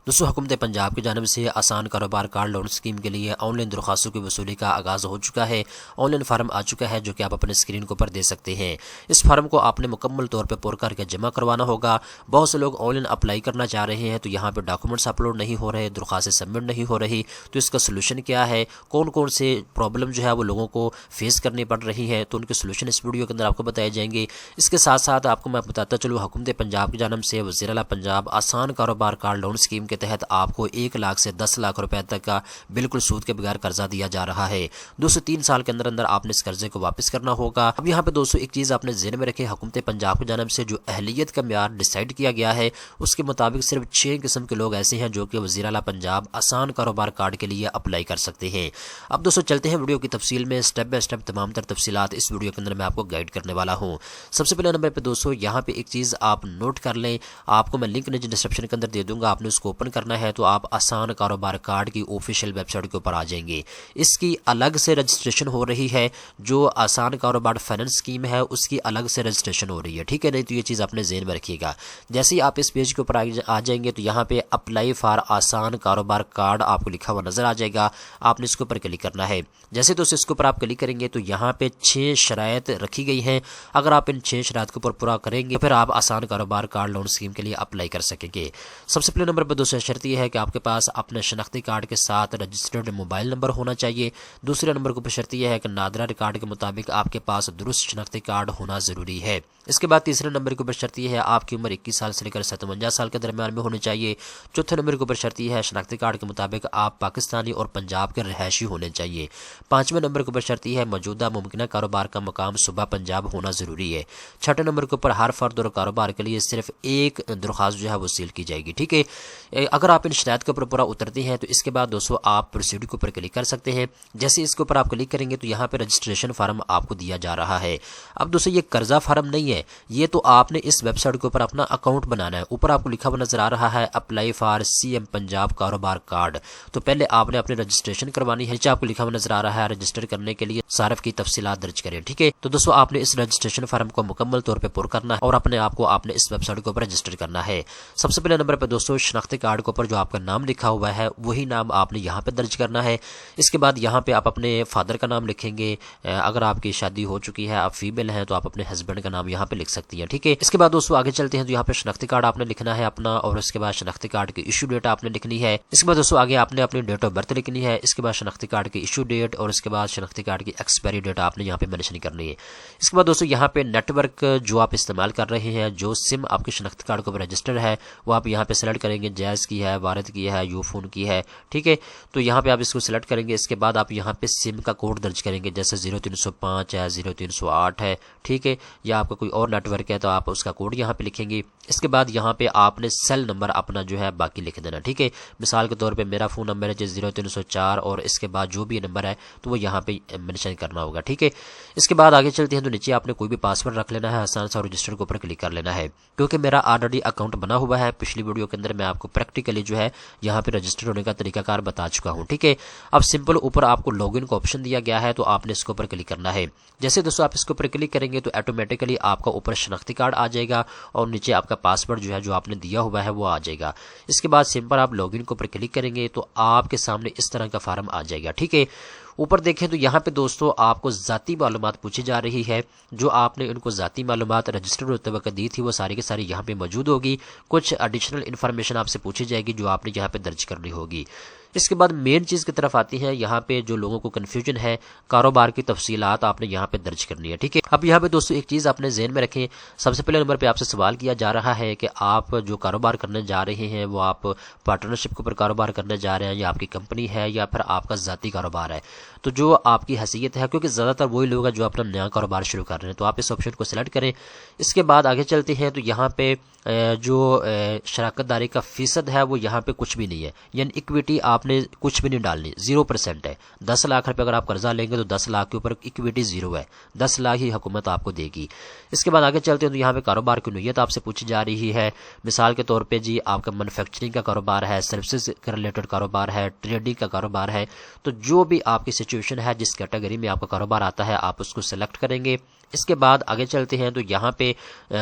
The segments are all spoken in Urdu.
دوستوں حکومت پنجاب کی جانب سے آسان کاروبار کار لون اسکیم کے لیے آن لائن درخواستوں کی وصولی کا آغاز ہو چکا ہے۔ آن لائن فارم آ چکا ہے جو کہ آپ اپنے اسکرین کے اوپر دے سکتے ہیں۔ اس فارم کو آپ نے مکمل طور پہ پر کر کے جمع کروانا ہوگا۔ بہت سے لوگ آن لائن اپلائی کرنا چاہ رہے ہیں تو یہاں پہ ڈاکومنٹس اپلوڈ نہیں ہو رہے، درخواستیں سبمٹ نہیں ہو رہی، تو اس کا سلوشن کیا ہے، کون کون سے پرابلم جو ہے وہ لوگوں کو فیس کرنی پڑ رہی ہے، تو ان کے سلوشن اس ویڈیو کے اندر آپ کو بتائے جائیں گے۔ اس کے ساتھ ساتھ آپ کو میں بتاتا چلوں حکومت پنجاب کی جانب سے وزیر اعلیٰ پنجاب آسان کاروبار کار لون اسکیم کے تحت آپ کو 1 لاکھ سے 10 لاکھ روپے تک کا بالکل سود کے بغیر قرضہ دیا جا رہا ہے۔ 2 سے 3 سال کے اندر اندر آپ نے اس قرضے کو واپس کرنا ہوگا۔ اب یہاں پہ دوستو ایک چیز آپ نے ذہن میں رکھے، حکومت پنجاب کی جانب سے جو اہلیت کا معیار ڈیسائیڈ کیا گیا ہے اس کے مطابق صرف 6 قسم کے لوگ ایسے ہیں جو کہ وزیر اعلیٰ پنجاب آسان کاروبار کارڈ کے لیے اپلائی کر سکتے ہیں۔ اب دوستو چلتے ہیں ویڈیو کی تفصیل میں، سٹیپ بائی سٹیپ تمام تر تفصیلات اس ویڈیو کے اندر میں آپ کو گائیڈ کرنے والا ہوں۔ سب سے پہلے نمبر پہ دوستو یہاں پہ ایک چیز آپ نوٹ کر لیں، آپ کو میں لنک نیچے ڈسکرپشن کے اندر دے دوں گا، آپ نے اس کو اوپن کرنا ہے تو آپ آسان کاروبار کارڈ کی آفیشیل ویب سائٹ کے اوپر آ جائیں گے۔ اس کی الگ سے رجسٹریشن ہو رہی ہے، جو آسان کاروبار فائننس اسکیم ہے اس کی الگ سے رجسٹریشن ہو رہی ہے، ٹھیک ہے، نہیں تو یہ چیز اپنے ذہن میں رکھیے گا۔ جیسے ہی آپ اس پیج کے اوپر آ جائیں گے تو یہاں پہ اپلائی فار آسان کاروبار کارڈ آپ کو لکھا ہوا نظر آ جائے گا، آپ نے اس کے اوپر کلک کرنا ہے۔ جیسے تو اس کے اوپر آپ کلک کریں گے تو یہاں پہ 6 شرائط رکھی گئی ہیں، اگر آپ ان 6 شرائط کے اوپر پورا کریں گے پھر آپ آسان کاروبار کارڈ لون اسکیم کے لیے اپلائی کر سکیں گے۔ سب سے پہلے نمبر پر دوسرا شرط یہ ہے کہ آپ کے پاس اپنے شناختی کارڈ کے ساتھ رجسٹرڈ موبائل نمبر ہونا چاہیے۔ دوسرے نمبر کے اوپر شرط یہ ہے کہ نادرہ ریکارڈ کے مطابق آپ کے پاس درست شناختی کارڈ ہونا ضروری ہے۔ اس کے بعد تیسرے نمبر کے اوپر شرط یہ ہے آپ کی عمر 21 سال سے لے کر 57 سال کے درمیان میں ہونی چاہیے۔ چوتھے نمبر کے اوپر شرط یہ ہے شناختی کارڈ کے مطابق آپ پاکستانی اور پنجاب کے رہائشی ہونے چاہیے۔ پانچویں نمبر کے اوپر شرط یہ ہے موجودہ ممکنہ کاروبار کا مقام صوبہ پنجاب ہونا ضروری ہے۔ چھٹے نمبر کے اوپر ہر فرد اور کاروبار کے لیے صرف ایک درخواست جو ہے وہ سیل کی جائے گی، ٹھیک ہے۔ اگر آپ ان شرائط کے اوپر پورا اترتے ہیں تو اس کے بعد دوستو آپ پروسیڈ کے اوپر کلک کر سکتے ہیں۔ جیسے اس کے اوپر آپ کلک کریں گے تو یہاں پہ رجسٹریشن فارم آپ کو دیا جا رہا ہے۔ اب دوستو یہ قرضہ فارم نہیں ہے، یہ تو آپ نے اس ویب سائٹ کے اوپر اپنا اکاؤنٹ بنانا ہے۔ اوپر آپ کو لکھا ہوا نظر آ رہا ہے apply for C M Punjab کاروبار کارڈ، تو پہلے آپ نے اپنی رجسٹریشن کروانی ہے۔ نیچے آپ کو لکھا ہوا نظر آ رہا ہے رجسٹر کرنے کے لیے صارف کی تفصیلات درج کریں، ٹھیک ہے۔ تو دوستو آپ نے اس رجسٹریشن فارم کو مکمل طور پہ پر کرنا ہے اور اپنے آپ کو آپ نے اس ویب سائٹ کے اوپر رجسٹر کرنا ہے۔ سب سے پہلے نمبر پہ دوستو شناختی کارڈ کے اوپر جو آپ کا نام لکھا ہوا ہے وہی نام آپ نے یہاں پہ درج کرنا ہے۔ اس کے بعد یہاں پہ آپ اپنے فادر کا نام لکھیں گے، اگر آپ کی شادی ہو چکی ہے، آپ فیمیل ہیں تو آپ اپنے ہسبینڈ کا نام یہاں پہ لکھ سکتی ہیں، ٹھیک ہے۔ اس کے بعد دوستو آگے چلتے ہیں تو یہاں پہ شناختی کارڈ آپ نے لکھنا ہے اپنا، اور اس کے بعد شناختی کارڈ کی ایشو ڈیٹ آپ نے لکھنی ہے۔ اس کے بعد دوستو آگے آپ نے اپنی ڈیٹ آف برتھ لکھنی ہے، اس کے بعد شناختی کارڈ کی ایشو ڈیٹ، اور اس کے بعد شناختی کارڈ کی ایکسپائری ڈیٹ آپ نے یہاں پہ مینشن کرنی ہے۔ اس کے بعد دوستو یہاں پہ نیٹ ورک جو آپ استعمال کر رہے ہیں، جو سم آپ کی شناختی کارڈ کے اوپر رجسٹر ہے وہ آپ یہاں پہ سلیکٹ کریں گے، جائز کی ہے، وارد کی ہے، یو فون کی ہے، ٹھیک ہے۔ تو یہاں پہ آپ اس کو سلیکٹ کریں گے۔ اس کے بعد آپ یہاں پہ سم کا کوڈ درج کریں گے، جیسے 0305 ہے، 0308 ہے، ٹھیک ہے، یا آپ کا کوئی اور نیٹ ورک ہے تو آپ اس کا کوڈ یہاں پہ لکھیں گے۔ اس کے بعد یہاں پہ آپ نے سیل نمبر اپنا جو ہے باقی لکھ دینا، ٹھیک ہے۔ مثال کے طور پہ میرا فون نمبر ہے 0304 اور اس کے بعد جو بھی نمبر ہے تو وہ یہاں پہ مینشن کرنا ہوگا، ٹھیک ہے۔ اس کے بعد آگے چلتے ہیں تو نیچے آپ نے کوئی بھی پاسورڈ رکھ لینا ہے، آسان سا رجسٹر کے اوپر کلک کر لینا ہے۔ کیونکہ میرا آلریڈی اکاؤنٹ بنا ہوا ہے، پچھلی ویڈیو کے اندر میں آپ کو پریکٹیکلی جو ہے یہاں پہ رجسٹر ہونے کا طریقہ کار بتا چکا ہوں، ٹھیک ہے۔ اب سمپل اوپر آپ کو لاگ ان کا آپشن دیا گیا ہے تو آپ نے اس کے اوپر کلک کرنا ہے۔ جیسے دوستو آپ اس کے اوپر کلک کریں گے تو آٹومیٹکلی آپ کا اوپر شناختی کارڈ آ جائے گا اور نیچے آپ کا پاسورڈ جو ہے جو آپ نے دیا ہوا ہے وہ آ جائے گا۔ اس کے بعد سمپل آپ لاگ ان کے اوپر کلک کریں گے تو آپ کے سامنے اس طرح کا فارم آ جائے گا، ٹھیک ہے۔ اوپر دیکھیں تو یہاں پہ دوستو آپ کو ذاتی معلومات پوچھی جا رہی ہے، جو آپ نے ان کو ذاتی معلومات رجسٹر ہوتے وقت دی تھی وہ ساری کی ساری یہاں پہ موجود ہوگی۔ کچھ ایڈیشنل انفارمیشن آپ سے پوچھی جائے گی جو آپ نے یہاں پہ درج کرنی ہوگی۔ اس کے بعد مین چیز کی طرف آتی ہے، یہاں پہ جو لوگوں کو کنفیوژن ہے، کاروبار کی تفصیلات آپ نے یہاں پہ درج کرنی ہے، ٹھیک ہے۔ اب یہاں پہ دوستو ایک چیز آپ نے ذہن میں رکھیں، سب سے پہلے نمبر پہ آپ سے سوال کیا جا رہا ہے کہ آپ جو کاروبار کرنے جا رہے ہیں وہ آپ پارٹنرشپ کے اوپر کاروبار کرنے جا رہے ہیں، یا آپ کی کمپنی ہے، یا پھر آپ کا ذاتی کاروبار ہے۔ تو جو آپ کی حیثیت ہے، کیونکہ زیادہ تر وہی لوگ ہیں جو اپنا نیا کاروبار شروع کر رہے ہیں، تو آپ اس آپشن کو سلیکٹ کریں۔ اس کے بعد آگے چلتے ہیں تو یہاں پہ جو شراکت داری کا فیصد ہے وہ یہاں پہ کچھ بھی نہیں ہے، یعنی اکویٹی آپ آپ نے کچھ بھی نہیں ڈالنی، 0% ہے۔ 10 لاکھ روپے اگر آپ قرضہ لیں گے تو 10 لاکھ کے اوپر اکویٹی 0 ہے، 10 لاکھ ہی حکومت آپ کو دے گی۔ اس کے بعد آگے چلتے ہیں تو یہاں پہ کاروبار کی نوعیت آپ سے پوچھی جا رہی ہے۔ مثال کے طور پہ جی آپ کا مینوفیکچرنگ کا کاروبار ہے، سروسز کا ریلیٹڈ کاروبار ہے، ٹریڈنگ کا کاروبار ہے، تو جو بھی آپ کی سچویشن ہے، جس کیٹیگری میں آپ کا کاروبار آتا ہے، آپ اس کو سلیکٹ کریں گے۔ اس کے بعد آگے چلتے ہیں تو یہاں پہ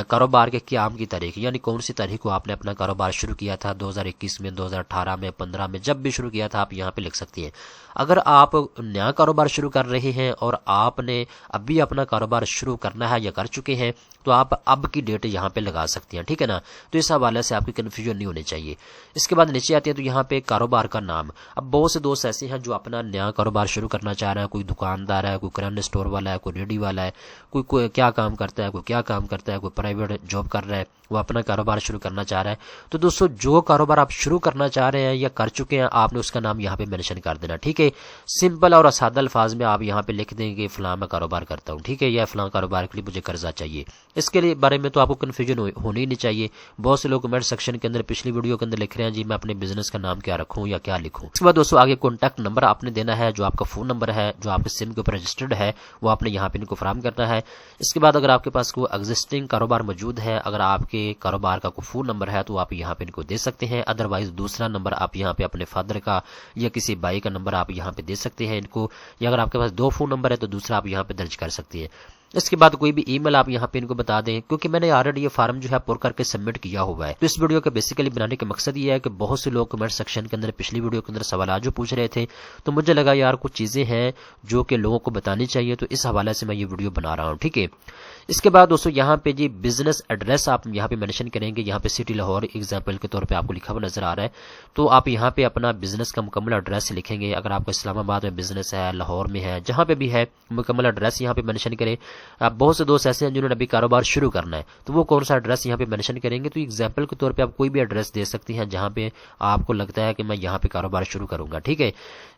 کاروبار کے قیام کی تاریخ، یعنی کون سی تاریخ کو آپ نے اپنا کاروبار شروع کیا تھا، 2021 میں، 2018 میں، 15 میں، جب بھی شروع کیا تھا آپ یہاں پہ لکھ سکتی ہیں۔ اگر آپ نیا کاروبار شروع کر رہے ہیں اور آپ نے ابھی اپنا کاروبار شروع کرنا ہے یا کر چکے ہیں تو آپ اب کی ڈیٹ یہاں پہ لگا سکتی ہیں، ٹھیک ہے نا، تو اس حوالے سے آپ کی کنفیوژن نہیں ہونی چاہیے۔ اس کے بعد نیچے آتے ہیں تو یہاں پہ کاروبار کا نام۔ اب بہت سے دوست ایسے ہیں جو اپنا نیا کاروبار شروع کرنا چاہ رہے ہیں، کوئی دکاندار ہے، کوئی کرانے اسٹور والا ہے، کوئی ریڈی والا ہے، کوئی کیا کام کرتا ہے، کوئی کیا کام کرتا ہے، کوئی پرائیویٹ جاب کر رہا ہے، وہ اپنا کاروبار شروع کرنا چاہ رہا ہے۔ تو دوستو جو کاروبار آپ شروع کرنا چاہ رہے ہیں یا کر چکے ہیں، آپ نے اس کا نام یہاں پہ مینشن کر دینا، ٹھیک ہے۔ سمپل اور سادہ الفاظ میں آپ یہاں پہ لکھ دیں کہ فلاں میں کاروبار کرتا ہوں، ٹھیک ہے، یا فلاں کاروبار کے لیے مجھے قرضہ چاہیے۔ اس کے لیے بارے میں تو آپ کو کنفیوژن ہونی ہی نہیں چاہیے۔ بہت سے لوگ کمنٹ سیکشن کے اندر پچھلی ویڈیو کے اندر لکھ رہے ہیں جی میں اپنے بزنس کا نام کیا رکھوں یا کیا لکھوں۔ اس کے بعد دوستو آگے کانٹیکٹ نمبر آپ نے دینا ہے، جو آپ کا فون نمبر ہے، جو آپ کے سم کے اوپر رجسٹرڈ ہے، وہ آپ نے یہاں پہ ان کو فراہم کرنا ہے۔ اس کے بعد اگر آپ کے پاس کوئی ایگزسٹنگ کاروبار موجود ہے، اگر آپ کے کاروبار کا کوئی فون نمبر ہے تو آپ یہاں پہ ان کو دے سکتے ہیں، ادروائز دوسرا نمبر آپ یہاں پہ اپنے فادر کا یا کسی بھائی کا نمبر آپ یہاں پہ دے سکتے ہیں ان کو، یا اگر آپ کے پاس 2 فون نمبر ہے تو دوسرا آپ یہاں پہ درج کر سکتے ہیں۔ اس کے بعد کوئی بھی ای میل آپ یہاں پہ ان کو بتا دیں، کیونکہ میں نے آلریڈی یہ فارم جو ہے پر کر کے سبمٹ کیا ہوا ہے۔ تو اس ویڈیو کے بیسیکلی بنانے کا مقصد یہ ہے کہ بہت سے لوگ کمنٹ سیکشن کے اندر پچھلی ویڈیو کے اندر سوالات جو پوچھ رہے تھے، تو مجھے لگا یار کچھ چیزیں ہیں جو کہ لوگوں کو بتانی چاہیے، تو اس حوالے سے میں یہ ویڈیو بنا رہا ہوں، ٹھیک ہے۔ اس کے بعد دوستو یہاں پہ جی بزنس ایڈریس آپ یہاں پہ مینشن کریں گے، یہاں پہ سٹی لاہور ایگزامپل کے طور پہ آپ کو لکھا ہوا نظر آ رہا ہے، تو آپ یہاں پہ اپنا بزنس کا مکمل ایڈریس لکھیں گے۔ اگر آپ کو اسلام آباد میں بزنس ہے، لاہور میں ہے، جہاں پہ بھی ہے، مکمل ایڈریس یہاں پہ مینشن کریں۔ آپ بہت سے دوست ایسے ہیں جنہوں نے ابھی کاروبار شروع کرنا ہے، تو وہ کون سا ایڈریس یہاں پہ مینشن کریں گے، تو ایگزامپل کے طور پہ آپ کوئی بھی ایڈریس دے سکتے ہیں جہاں پہ آپ کو لگتا ہے کہ میں یہاں پہ کاروبار شروع کروں گا، ٹھیک ہے۔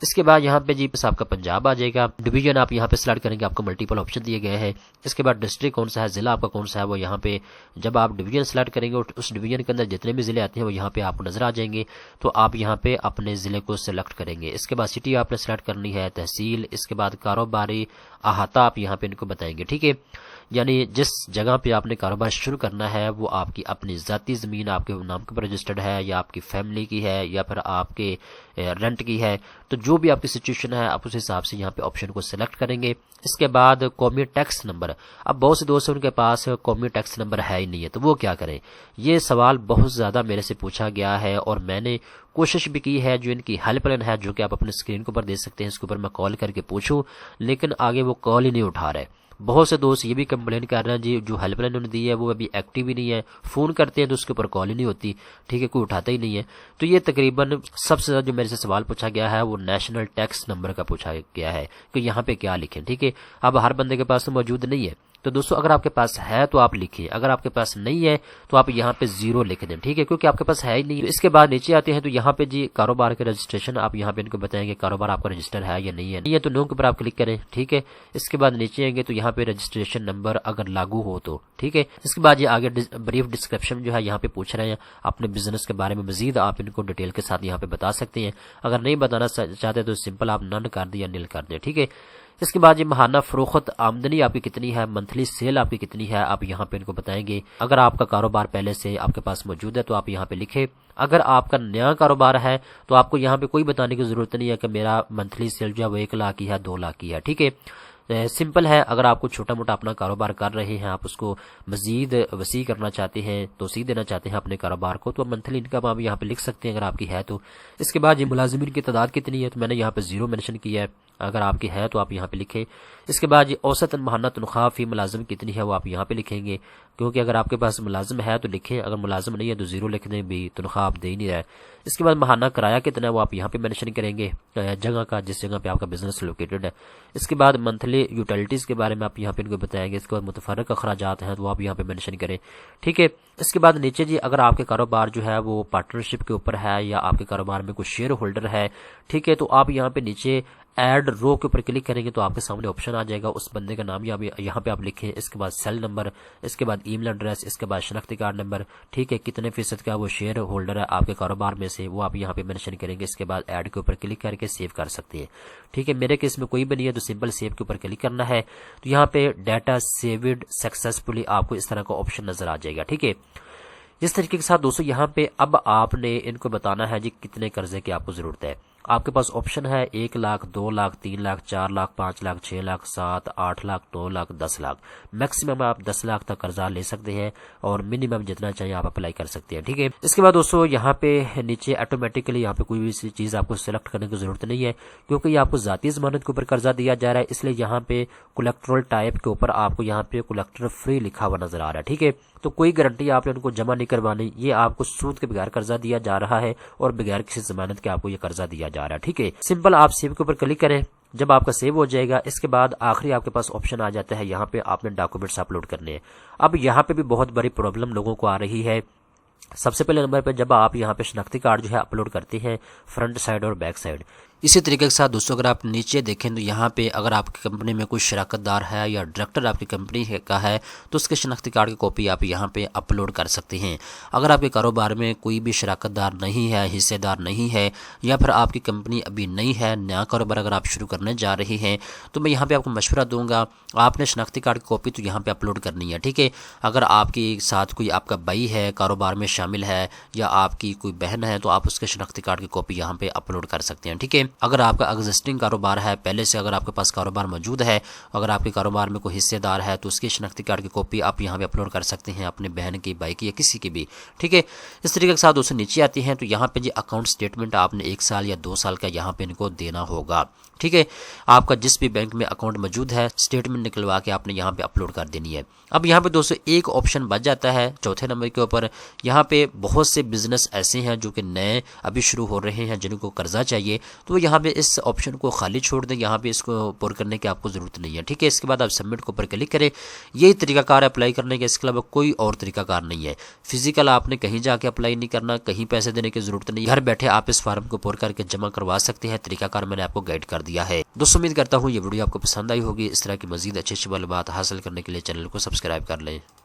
اس کے بعد یہاں پہ جی بس آپ کا پنجاب آ جائے گا، ڈویژن آپ یہاں پہ سلیکٹ کریں گے، آپ کو ملٹیپل آپشن دیے گئے ہیں۔ اس کے بعد ڈسٹرکٹ کون سا ہے، ضلع آپ کا کون سا ہے، وہ یہاں پہ جب آپ ڈویژن سلیکٹ کریں گے اس ڈویژن کے اندر جتنے بھی ضلع آتے ہیں وہ یہاں پہ آپ کو نظر آ جائیں گے، تو آپ یہاں پہ اپنے ضلع کو سلیکٹ کریں گے۔ اس کے بعد سٹی آپ نے سلیکٹ کرنی ہے، تحصیل، اس کے بعد کاروباری احاطہ آپ یہاں پہ ان کو بتائیں گے، ٹھیک ہے، یعنی جس جگہ پہ آپ نے کاروبار شروع کرنا ہے وہ آپ کی اپنی ذاتی زمین آپ کے نام کے اوپر رجسٹرڈ ہے، یا آپ کی فیملی کی ہے، یا پھر آپ کے رینٹ کی ہے، تو جو بھی آپ کی سچویشن ہے آپ اس حساب سے یہاں پہ آپشن کو سلیکٹ کریں گے۔ اس کے بعد قومی ٹیکس نمبر، اب بہت سے دوست ان کے پاس قومی ٹیکس نمبر ہے ہی نہیں ہے، تو وہ کیا کریں؟ یہ سوال بہت زیادہ میرے سے پوچھا گیا ہے اور میں نے کوشش بھی کی ہے، جو ان کی ہیلپ لائن ہے جو کہ آپ اپنے اسکرین کے اوپر دیکھ سکتے ہیں، اس کے اوپر میں کال کر کے پوچھوں، لیکن آگے وہ کال ہی نہیں اٹھا رہے۔ بہت سے دوست یہ بھی کمپلین کر رہے ہیں جی جو ہیلپ لائن انہوں نے دی ہے وہ ابھی ایکٹیو ہی نہیں ہے، فون کرتے ہیں تو اس کے اوپر کال ہی نہیں ہوتی، ٹھیک ہے، کوئی اٹھاتا ہی نہیں ہے۔ تو یہ تقریباً سب سے زیادہ جو میرے سے سوال پوچھا گیا ہے وہ نیشنل ٹیکس نمبر کا پوچھا گیا ہے کہ یہاں پہ کیا لکھیں، ٹھیک ہے۔ اب ہر بندے کے پاس تو موجود نہیں ہے، تو دوستو اگر آپ کے پاس ہے تو آپ لکھیں، اگر آپ کے پاس نہیں ہے تو آپ یہاں پہ 0 لکھ دیں، ٹھیک ہے، کیونکہ آپ کے پاس ہے ہی نہیں۔ اس کے بعد نیچے آتے ہیں تو یہاں پہ جی کاروبار کے رجسٹریشن آپ یہاں پہ ان کو بتائیں گے کاروبار آپ کا رجسٹر ہے یا نہیں ہے، نہیں ہے تو نو کے اوپر آپ کلک کریں، ٹھیک ہے۔ اس کے بعد نیچے آئیں گے تو یہاں پہ رجسٹریشن نمبر اگر لاگو ہو تو، ٹھیک ہے۔ اس کے بعد یہ آگے بریف ڈسکرپشن جو ہے یہاں پہ پوچھ رہے ہیں اپنے بزنس کے بارے میں، مزید آپ ان کو ڈیٹیل کے ساتھ یہاں پہ بتا سکتے ہیں، اگر نہیں بتانا چاہتے تو سمپل آپ نن کر دیں یا نیل کر دیں، ٹھیک ہے۔ اس کے بعد یہ ماہانہ فروخت آمدنی آپ کی کتنی ہے، منتھلی سیل آپ کی کتنی ہے، آپ یہاں پہ ان کو بتائیں گے۔ اگر آپ کا کاروبار پہلے سے آپ کے پاس موجود ہے تو آپ یہاں پہ لکھیں، اگر آپ کا نیا کاروبار ہے تو آپ کو یہاں پہ کوئی بتانے کی ضرورت نہیں ہے کہ میرا منتھلی سیل جو ہے وہ 1 لاکھ کی ہے، 2 لاکھ کی ہے، ٹھیک ہے۔ سمپل ہے، اگر آپ کو چھوٹا موٹا اپنا کاروبار کر رہے ہیں، آپ اس کو مزید وسیع کرنا چاہتے ہیں، توسیع دینا چاہتے ہیں اپنے کاروبار کو، تو منتھلی انکم آپ یہاں پہ لکھ سکتے ہیں اگر آپ کی ہے تو۔ اس کے بعد یہ ملازمین کی تعداد کتنی ہے، تو میں نے یہاں پہ 0 مینشن کیا ہے، اگر آپ کی ہے تو آپ یہاں پہ لکھیں۔ اس کے بعد یہ اوسطاً ماہانہ تنخواہ فی ملازم کتنی ہے وہ آپ یہاں پہ لکھیں گے، کیونکہ اگر آپ کے پاس ملازم ہے تو لکھیں، اگر ملازم نہیں ہے تو 0 لکھ دیں، بھی تنخواہ آپ دے ہی نہیں رہے۔ اس کے بعد ماہانہ کرایہ کتنا ہے وہ آپ یہاں پہ مینشن کریں گے، جگہ کا جس جگہ پہ آپ کا بزنس لوکیٹڈ ہے۔ اس کے بعد منتھلی یوٹیلٹیز کے بارے میں آپ یہاں پہ ان کو بتائیں گے۔ اس کے بعد متفرق اخراجات ہیں تو آپ یہاں پہ مینشن کریں، ٹھیک ہے۔ اس کے بعد نیچے جی اگر آپ کے کاروبار جو ہے وہ پارٹنرشپ کے اوپر ہے یا آپ کے کاروبار میں کوئی شیئر ہولڈر ہے، ٹھیک ہے، تو آپ یہاں پہ نیچے ایڈ رو کے اوپر کلک کریں گے تو آپ کے سامنے آپشن آ جائے گا، اس بندے کا نام یہاں پہ آپ لکھیں، اس کے بعد سیل نمبر، اس کے بعد ای میل ایڈریس، اس کے بعد شناختی کارڈ نمبر، ٹھیک ہے، کتنے فیصد کا وہ شیئر ہولڈر ہے آپ کے کاروبار میں سے، وہ آپ یہاں پہ مینشن کریں گے، اس کے بعد ایڈ کے اوپر کلک کر کے سیو کر سکتے ہیں، ٹھیک ہے۔ میرے کیس میں کوئی بھی نہیں ہے تو سمپل سیو کے اوپر کلک کرنا ہے، تو یہاں پہ ڈیٹا سیوڈ سکسیسفلی آپ کو اس طرح کا آپشن نظر آ جائے گا، ٹھیک ہے۔ اس طریقے کے ساتھ دوستو یہاں پہ اب آپ نے ان کو بتانا ہے جی کتنے قرضے کی آپ کو ضرورت ہے۔ آپ کے پاس آپشن ہے 1 لاکھ، 2 لاکھ، 3 لاکھ، 4 لاکھ، 5 لاکھ، 6 لاکھ، 7، 8 لاکھ، 9 لاکھ، 10 لاکھ، میکسیمم آپ 10 لاکھ تک قرضہ لے سکتے ہیں اور منیمم جتنا چاہیے آپ اپلائی کر سکتے ہیں، ٹھیک ہے۔ اس کے بعد دوستو یہاں پہ نیچے آٹومیٹکلی یہاں پہ کوئی بھی چیز آپ کو سلیکٹ کرنے کی ضرورت نہیں ہے، کیونکہ یہ آپ کو ذاتی ضمانت کے اوپر قرضہ دیا جا رہا ہے، اس لیے یہاں پہ کولیکٹرل ٹائپ کے اوپر آپ کو یہاں پہ کولیکٹر فری لکھا ہوا نظر آ رہا ہے، ٹھیک ہے۔ تو کوئی گارنٹی آپ نے ان کو جمع نہیں کروانی، یہ آپ کو سود کے بغیر قرضہ دیا جا رہا ہے اور بغیر کسی ضمانت کے آپ کو یہ قرضہ دیا جا رہا ہے، ٹھیک ہے۔ سمپل آپ سیو کے اوپر کلک کریں، جب آپ کا سیو ہو جائے گا اس کے بعد آخری آپ کے پاس آپشن آ جاتا ہے، یہاں پہ آپ نے ڈاکومنٹس اپلوڈ کرنے ہیں۔ اب یہاں پہ بھی بہت بڑی پرابلم لوگوں کو آ رہی ہے۔ سب سے پہلے نمبر پہ جب آپ یہاں پہ شناختی کارڈ جو ہے اپلوڈ کرتے ہیں فرنٹ سائڈ اور بیک سائڈ، اسی طریقے کے ساتھ دوستوں اگر آپ نیچے دیکھیں تو یہاں پہ اگر آپ کی کمپنی میں کوئی شراکت دار ہے یا ڈائریکٹر آپ کی کمپنی کا ہے تو اس کے شناختی کارڈ کی کاپی آپ یہاں پہ اپلوڈ کر سکتے ہیں۔ اگر آپ کے کاروبار میں کوئی بھی شراکت دار نہیں ہے، حصے دار نہیں ہے، یا پھر آپ کی کمپنی ابھی نہیں ہے، نیا کاروبار اگر آپ شروع کرنے جا رہے ہیں تو میں یہاں پہ آپ کو مشورہ دوں گا، آپ نے شناختی کارڈ کی کاپی تو یہاں پہ اپلوڈ کرنی ہے، ٹھیک ہے۔ اگر آپ کے ساتھ کوئی آپ کا بھائی ہے کاروبار میں شامل ہے یا آپ کی کوئی بہن ہے تو آپ اس کے شناختی کارڈ کی کاپی یہاں پہ اپلوڈ کر سکتے ہیں، ٹھیک ہے۔ اگر آپ کا ایگزسٹنگ کاروبار ہے، پہلے سے اگر آپ کے پاس کاروبار موجود ہے، اگر آپ کے کاروبار میں کوئی حصے دار ہے تو اس کی شناختی کارڈ کی کاپی آپ یہاں پہ اپلوڈ کر سکتے ہیں، اپنے بہن کی، بھائی کی یا کسی کی بھی، ٹھیک ہے۔ اس طریقے کے ساتھ دوستوں نیچے آتی ہیں تو یہاں پہ جی اکاؤنٹ سٹیٹمنٹ آپ نے 1 سال یا 2 سال کا یہاں پہ ان کو دینا ہوگا، ٹھیک ہے۔ آپ کا جس بھی بینک میں اکاؤنٹ موجود ہے سٹیٹمنٹ نکلوا کے آپ نے یہاں پہ اپلوڈ کر دینی ہے۔ اب یہاں پہ دوستوں ایک آپشن بچ جاتا ہے چوتھے نمبر کے اوپر، یہاں پہ بہت سے بزنس ایسے ہیں جو کہ نئے ابھی شروع ہو رہے ہیں جن کو قرضہ چاہیے، تو یہاں پہ اس آپشن کو خالی چھوڑ دیں، یہاں پہ اس کو پر کرنے کی آپ کو ضرورت نہیں ہے، ٹھیک ہے۔ اس کے بعد آپ سبمٹ کے اوپر کلک کریں، یہی طریقہ کار اپلائی کرنے کا، اس کے علاوہ کوئی اور طریقہ کار نہیں ہے۔ فزیکل آپ نے کہیں جا کے اپلائی نہیں کرنا، کہیں پیسے دینے کی ضرورت نہیں، گھر بیٹھے آپ اس فارم کو پر کر کے جمع کروا سکتے ہیں، طریقہ کار میں نے آپ کو گائیڈ کر دیا ہے۔ دوستوں امید کرتا ہوں یہ ویڈیو آپ کو پسند آئی ہوگی، اس طرح کی مزید اچھی معلومات حاصل کرنے کے لیے چینل کو سبسکرائب کر لیں۔